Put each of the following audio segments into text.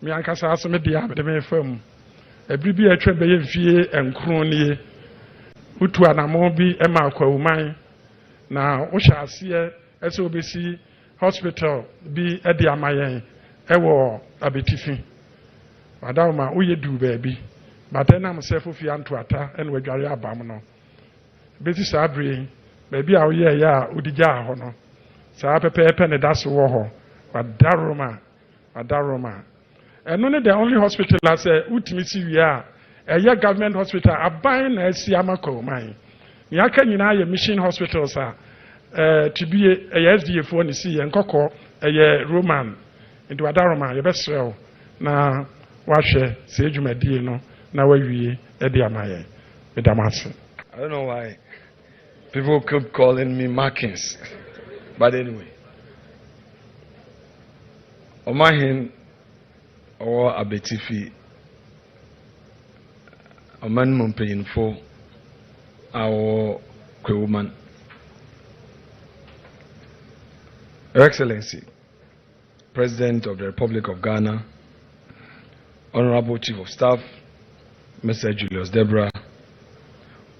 me ankasa asome dia me de me fam ebribi atwa be yemfie enkron nie utu anamo bi e ma Kwahu man na wo hya ase ese obesi hospital bi e de amayen e wo abetifi madama uye du baby but then am self fi antoata and we dware abam no beti sabre baby a uye ya udigya ho no sa pepe ne daso wo ho wadaroma eno ne the only hospital I say utimi si wi a eye government hospital aban na asi amako man ni aka nyina ye mission hospitals a tibie SDA fo ne si ye nkokọ eye Roman into wadaroma ye besrew na wahwe se edwumadie no na wawie e de amaye medamase. I don't know why people keep calling me Markins, but anyway, Omahin or Abetifi Oman Mumpeinfo our Kwahu. Your Excellency, President of the Republic of Ghana, Honorable Chief of Staff, Mr. Julius Deborah,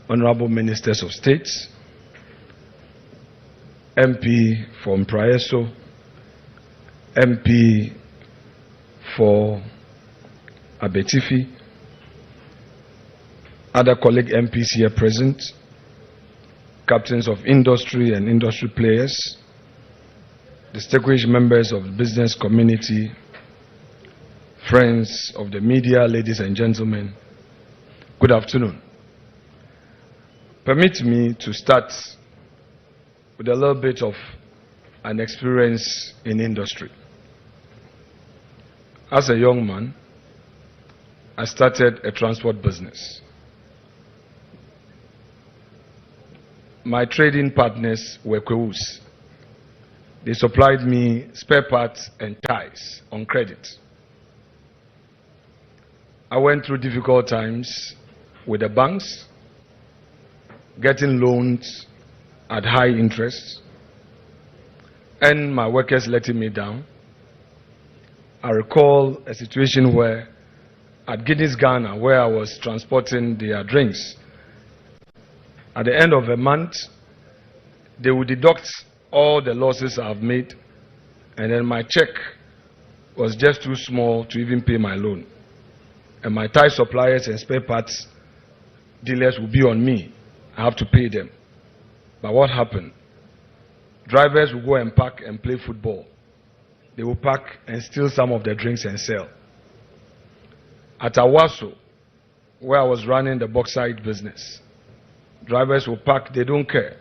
Honorable Ministers of State, MP from Praeso, MP for Abetifi, other colleague MPs here present, captains of industry and industry players, distinguished members of the business community, friends of the media, ladies and gentlemen, good afternoon. Permit me to start with a little bit of an experience in industry. As a young man, I started a transport business. My trading partners were Kwahus. They supplied me spare parts and ties on credit. I went through difficult times with the banks, getting loans at high interest, and my workers letting me down. I recall a situation where at Guinness, Ghana, where I was transporting their drinks, at the end of a month, they would deduct all the losses I've made, and then my check was just too small to even pay my loan. And my tie suppliers and spare parts dealers will be on me. I have to pay them. But what happened? Drivers will go and park and play football. They will park and steal some of the drinks and sell. At Awaso, where I was running the bauxite business, drivers will park, they don't care.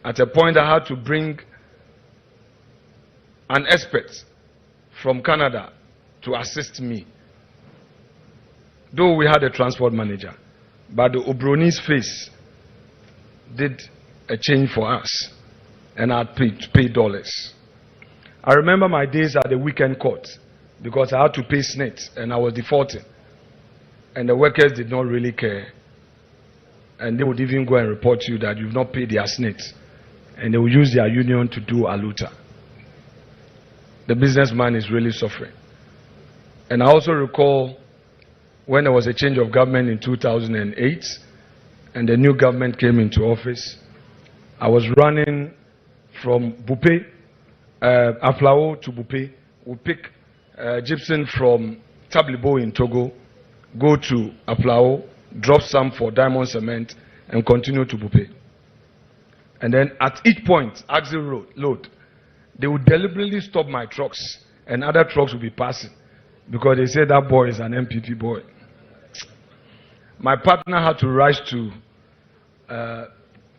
At a point, I had to bring an expert from Canada to assist me. Though we had a transport manager, but the Obroni's face did a change for us, and I had to pay dollars. I remember my days at the weekend court because I had to pay SNET and I was defaulting, and the workers did not really care, and they would even go and report to you that you've not paid their SNET, and they will use their union to do aluta. The businessman is really suffering. And I also recall when there was a change of government in 2008 and the new government came into office, I was running from Bupe, Aflao to Bupe. We pick gypsum from Tablibo in Togo, go to Aflao, drop some for diamond cement, and continue to Bupe. And then at each point, axle load, they would deliberately stop my trucks and other trucks would be passing because they said that boy is an MPP boy. My partner had to rise to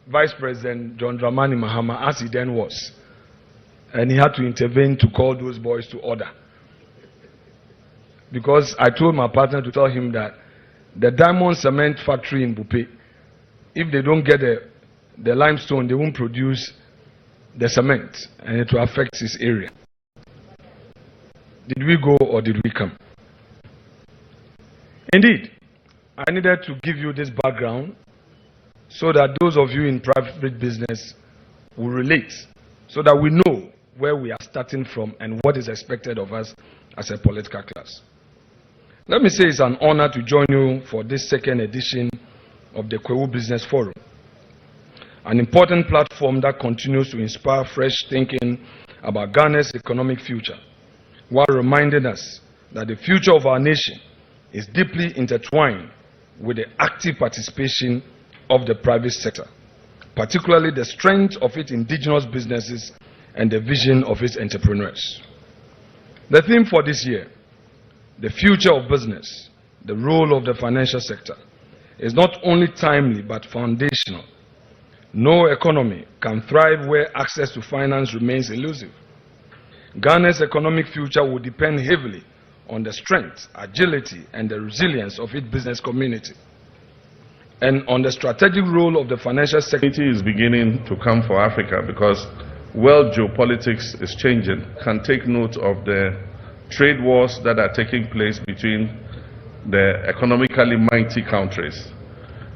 Vice President John Mahama, as he then was. And he had to intervene to call those boys to order. Because I told my partner to tell him that the diamond cement factory in Bupe, if they don't get the limestone, they won't produce the cement, and it will affect his area. Did we go or did we come? Indeed, I needed to give you this background so that those of you in private business will relate, so that we know where we are starting from and what is expected of us as a political class. Let me say it's an honor to join you for this second edition of the Kwahu Business Forum, an important platform that continues to inspire fresh thinking about Ghana's economic future, while reminding us that the future of our nation is deeply intertwined with the active participation of the private sector, particularly the strength of its indigenous businesses and the vision of its entrepreneurs. The theme for this year, the future of business, the role of the financial sector, is not only timely but foundational. No economy can thrive where access to finance remains elusive. Ghana's economic future will depend heavily on the strength, agility, and the resilience of its business community, and on the strategic role of the financial sector. Is beginning to come for Africa because world geopolitics is changing. Can take note of the trade wars that are taking place between the economically mighty countries.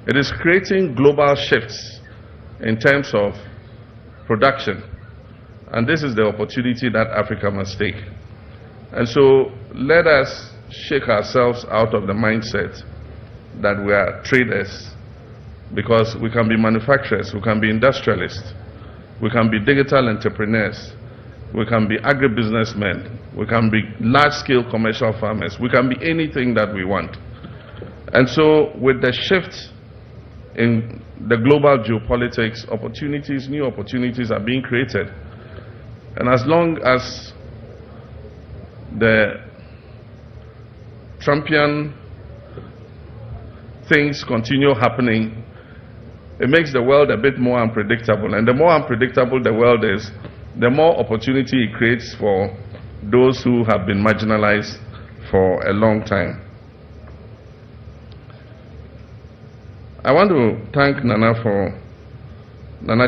It is creating global shifts in terms of production, and this is the opportunity that Africa must take. And so let us shake ourselves out of the mindset that we are traders, because we can be manufacturers, we can be industrialists, we can be digital entrepreneurs, we can be agribusinessmen, we can be large-scale commercial farmers, we can be anything that we want. And so with the shift in the global geopolitics, opportunities, new opportunities are being created. And as long as the Trumpian things continue happening, it makes the world a bit more unpredictable. And the more unpredictable the world is, the more opportunity it creates for those who have been marginalized for a long time. I want to thank Nana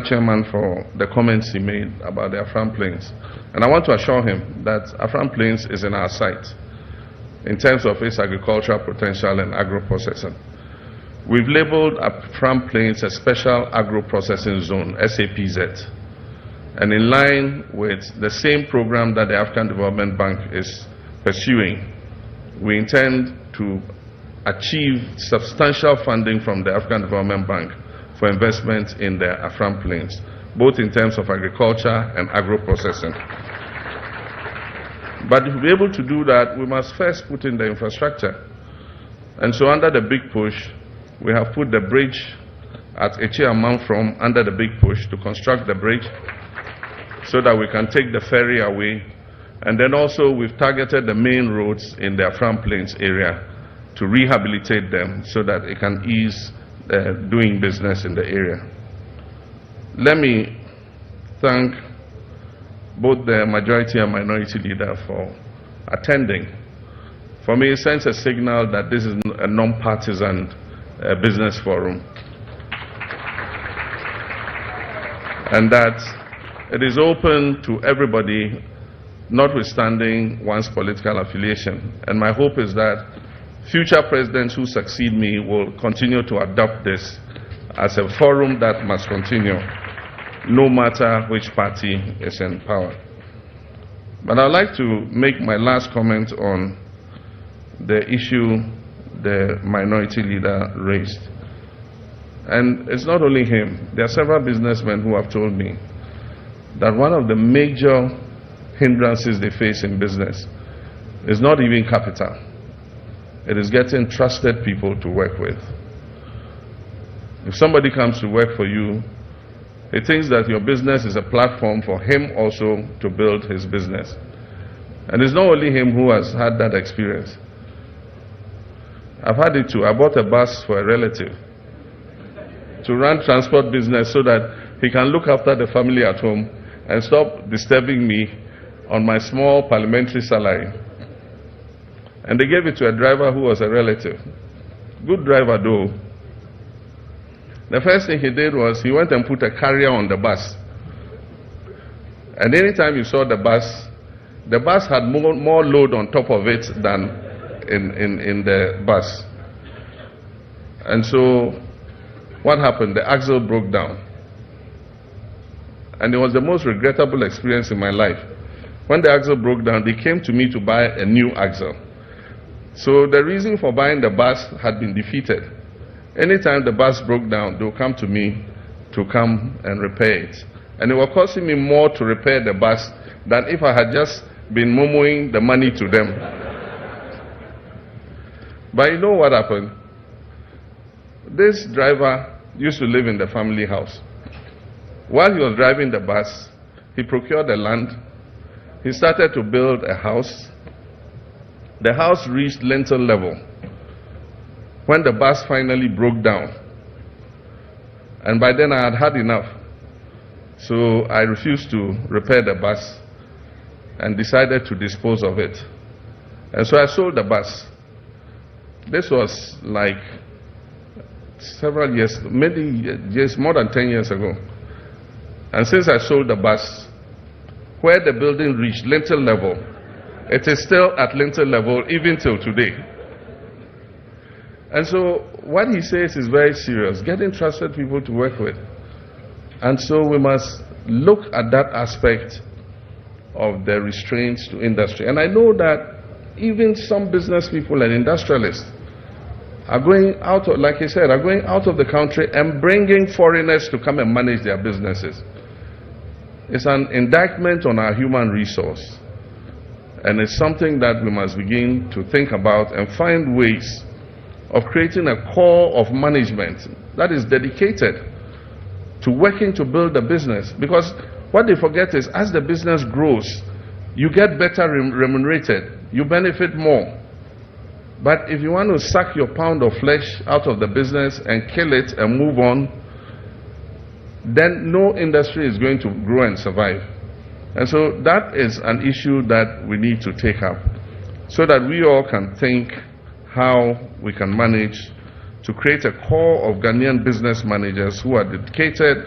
Chairman for the comments he made about the Afram Plains. And I want to assure him that Afram Plains is in our sight in terms of its agricultural potential and agro-processing. We've labeled Afram Plains a special agro-processing zone, SAPZ. And in line with the same program that the African Development Bank is pursuing, we intend to achieve substantial funding from the African Development Bank for investment in the Afram Plains, both in terms of agriculture and agro-processing. But to be able to do that, we must first put in the infrastructure. And so under the big push, we have put the bridge at Echiamam from under the big push to construct the bridge so that we can take the ferry away. And then also we've targeted the main roads in the Afram Plains area to rehabilitate them so that it can ease doing business in the area. Let me thank both the majority and minority leader for attending. For me, it sends a signal that this is a non-partisan business forum, and that it is open to everybody, notwithstanding one's political affiliation. And my hope is that future presidents who succeed me will continue to adopt this as a forum that must continue, no matter which party is in power. But I'd like to make my last comment on the issue the minority leader raised. And it's not only him. There are several businessmen who have told me that one of the major hindrances they face in business is not even capital. It is getting trusted people to work with. If somebody comes to work for you, he thinks that your business is a platform for him also to build his business. And it's not only him who has had that experience. I've had it too. I bought a bus for a relative to run transport business so that he can look after the family at home and stop disturbing me on my small parliamentary salary. And they gave it to a driver who was a relative. Good driver though. The first thing he did was he went and put a carrier on the bus. And anytime you saw the bus had more load on top of it than in the bus. And so what happened? The axle broke down. And it was the most regrettable experience in my life. When the axle broke down, they came to me to buy a new axle. So the reason for buying the bus had been defeated. Anytime the bus broke down, they would come to me to come and repair it. And it was costing me more to repair the bus than if I had just been murmuring the money to them. But you know what happened? This driver used to live in the family house. While he was driving the bus, he procured the land. He started to build a house. The house reached lintel level when the bus finally broke down. And by then I had had enough. So I refused to repair the bus and decided to dispose of it. And so I sold the bus. This was like several years, many years, more than 10 years ago. And since I sold the bus, where the building reached lintel level, it is still at lintel level even till today. And so what he says is very serious, getting trusted people to work with. And so we must look at that aspect of the restraints to industry. And I know that even some business people and industrialists are going out of, like he said, are going out of the country and bringing foreigners to come and manage their businesses. It's an indictment on our human resource. And it's something that we must begin to think about and find ways of creating a core of management that is dedicated to working to build a business. Because what they forget is, as the business grows, you get better remunerated, you benefit more. But if you want to suck your pound of flesh out of the business and kill it and move on, then no industry is going to grow and survive. And so that is an issue that we need to take up, so that we all can think how we can manage to create a core of Ghanaian business managers who are dedicated,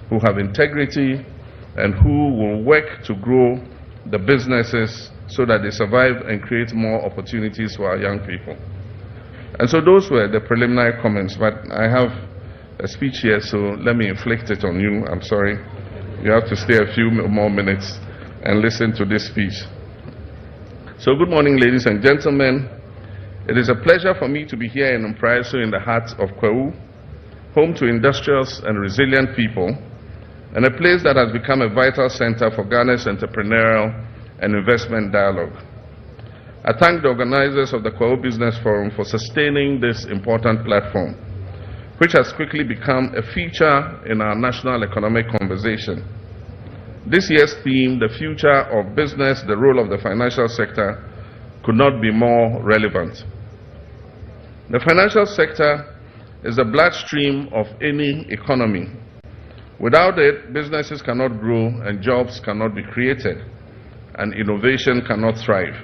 who have integrity, and who will work to grow the businesses so that they survive and create more opportunities for our young people. And so those were the preliminary comments, but I have a speech here, so let me inflict it on you. I'm sorry. You have to stay a few more minutes and listen to this speech. So good morning, ladies and gentlemen. It is a pleasure for me to be here in Mpraiso in the heart of Kwahu, home to industrious and resilient people, and a place that has become a vital center for Ghana's entrepreneurial and investment dialogue. I thank the organizers of the Kwahu Business Forum for sustaining this important platform, which has quickly become a feature in our national economic conversation. This year's theme, the future of business, the role of the financial sector, could not be more relevant. The financial sector is the bloodstream of any economy. Without it, businesses cannot grow and jobs cannot be created, and innovation cannot thrive.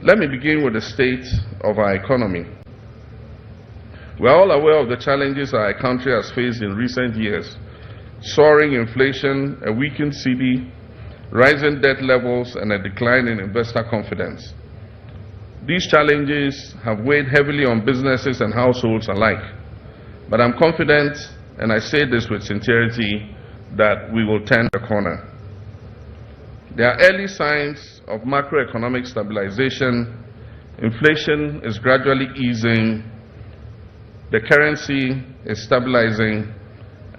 Let me begin with the state of our economy. We are all aware of the challenges our country has faced in recent years: soaring inflation, a weakened cedi, rising debt levels, and a decline in investor confidence. These challenges have weighed heavily on businesses and households alike. But I'm confident, and I say this with sincerity, that we will turn the corner. There are early signs of macroeconomic stabilization. Inflation is gradually easing. The currency is stabilizing.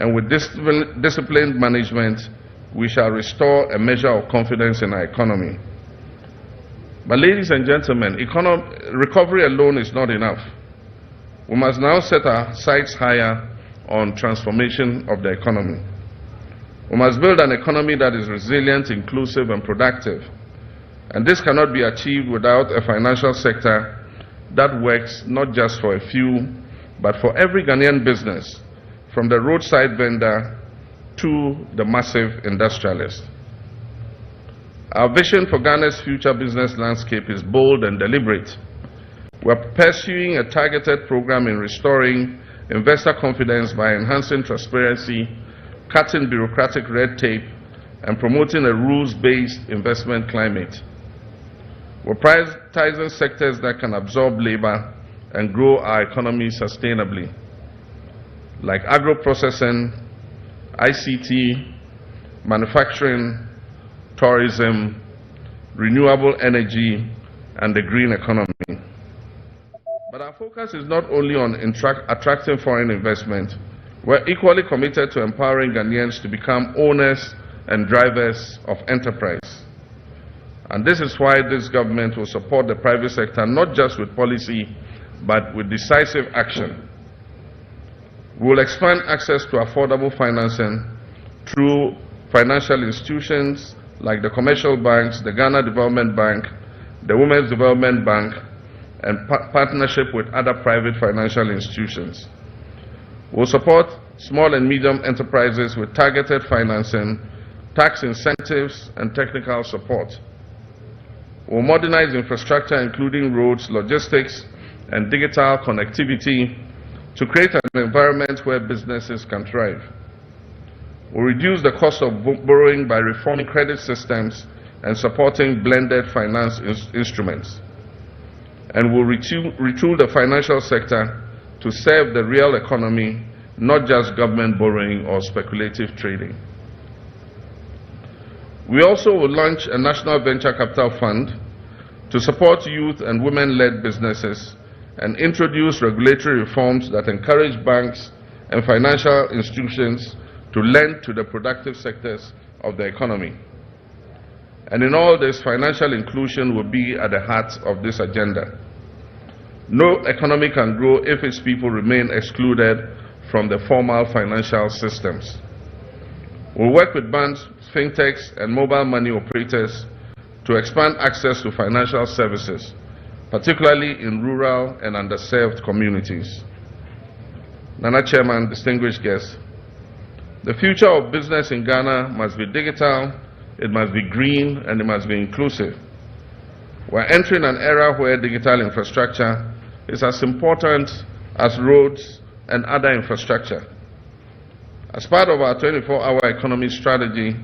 And with disciplined management, we shall restore a measure of confidence in our economy. But ladies and gentlemen, recovery alone is not enough. We must now set our sights higher on transformation of the economy. We must build an economy that is resilient, inclusive, and productive. And this cannot be achieved without a financial sector that works not just for a few, but for every Ghanaian business, from the roadside vendor to the massive industrialist. Our vision for Ghana's future business landscape is bold and deliberate. We are pursuing a targeted program in restoring investor confidence by enhancing transparency, cutting bureaucratic red tape, and promoting a rules-based investment climate. We're prioritizing sectors that can absorb labor and grow our economy sustainably, like agro-processing, ICT, manufacturing, tourism, renewable energy, and the green economy. But our focus is not only on attracting foreign investment. We're equally committed to empowering Ghanaians to become owners and drivers of enterprise. And this is why this government will support the private sector not just with policy, but with decisive action. We will expand access to affordable financing through financial institutions like the commercial banks, the Ghana Development Bank, the Women's Development Bank, and partnership with other private financial institutions. We'll support small and medium enterprises with targeted financing, tax incentives, and technical support. We'll modernize infrastructure, including roads, logistics, and digital connectivity, to create an environment where businesses can thrive. We'll reduce the cost of borrowing by reforming credit systems and supporting blended finance instruments. And we'll retool the financial sector to serve the real economy, not just government borrowing or speculative trading. We also will launch a national venture capital fund to support youth and women-led businesses and introduce regulatory reforms that encourage banks and financial institutions to lend to the productive sectors of the economy. And in all this, financial inclusion will be at the heart of this agenda. No economy can grow if its people remain excluded from the formal financial systems. We'll work with banks, fintechs, and mobile money operators to expand access to financial services, particularly in rural and underserved communities. Nana Chairman, distinguished guests, the future of business in Ghana must be digital, it must be green, and it must be inclusive. We're entering an era where digital infrastructure is as important as roads and other infrastructure. As part of our 24-hour economy strategy,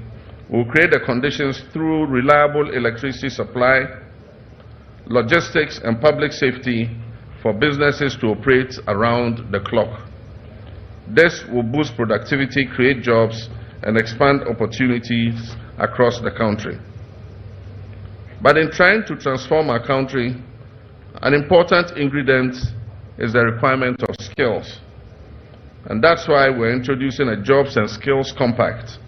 we'll create the conditions through reliable electricity supply, logistics, and public safety for businesses to operate around the clock. This will boost productivity, create jobs, and expand opportunities across the country. But in trying to transform our country, an important ingredient is the requirement of skills. And that's why we're introducing a Jobs and Skills Compact,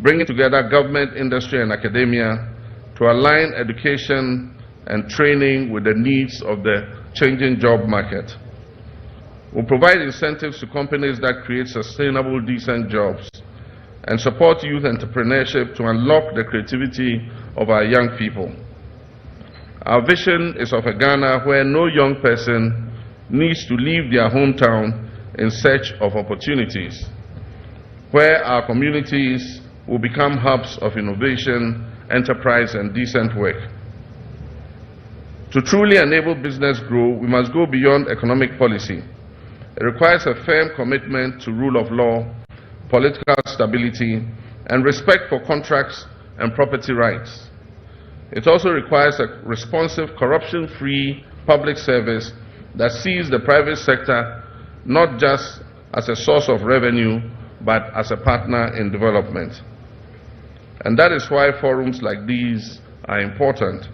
bringing together government, industry, and academia to align education and training with the needs of the changing job market. We'll provide incentives to companies that create sustainable, decent jobs and support youth entrepreneurship to unlock the creativity of our young people. Our vision is of a Ghana where no young person needs to leave their hometown in search of opportunities, where our communities will become hubs of innovation, enterprise, and decent work. To truly enable business growth, we must go beyond economic policy. It requires a firm commitment to rule of law, political stability, and respect for contracts and property rights. It also requires a responsive, corruption-free public service that sees the private sector not just as a source of revenue, but as a partner in development. And that is why forums like these are important.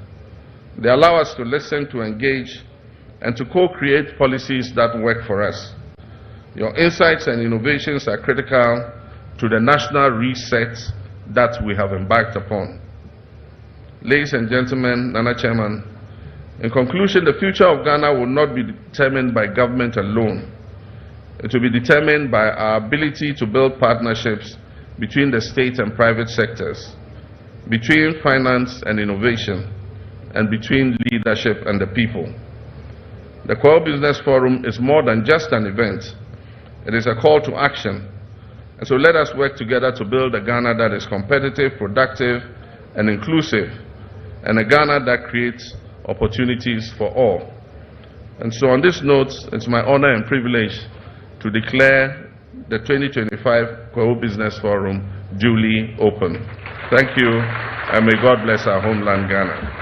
They allow us to listen, to engage, and to co-create policies that work for us. Your insights and innovations are critical to the national reset that we have embarked upon. Ladies and gentlemen, Nana Chairman, in conclusion, the future of Ghana will not be determined by government alone. It will be determined by our ability to build partnerships between the state and private sectors, between finance and innovation, and between leadership and the people. The Kwahu Business Forum is more than just an event. It is a call to action. And so let us work together to build a Ghana that is competitive, productive, and inclusive, and a Ghana that creates opportunities for all. And so on this note, it's my honor and privilege to declare the 2025 Kwahu Business Forum duly open. Thank you, and may God bless our homeland, Ghana.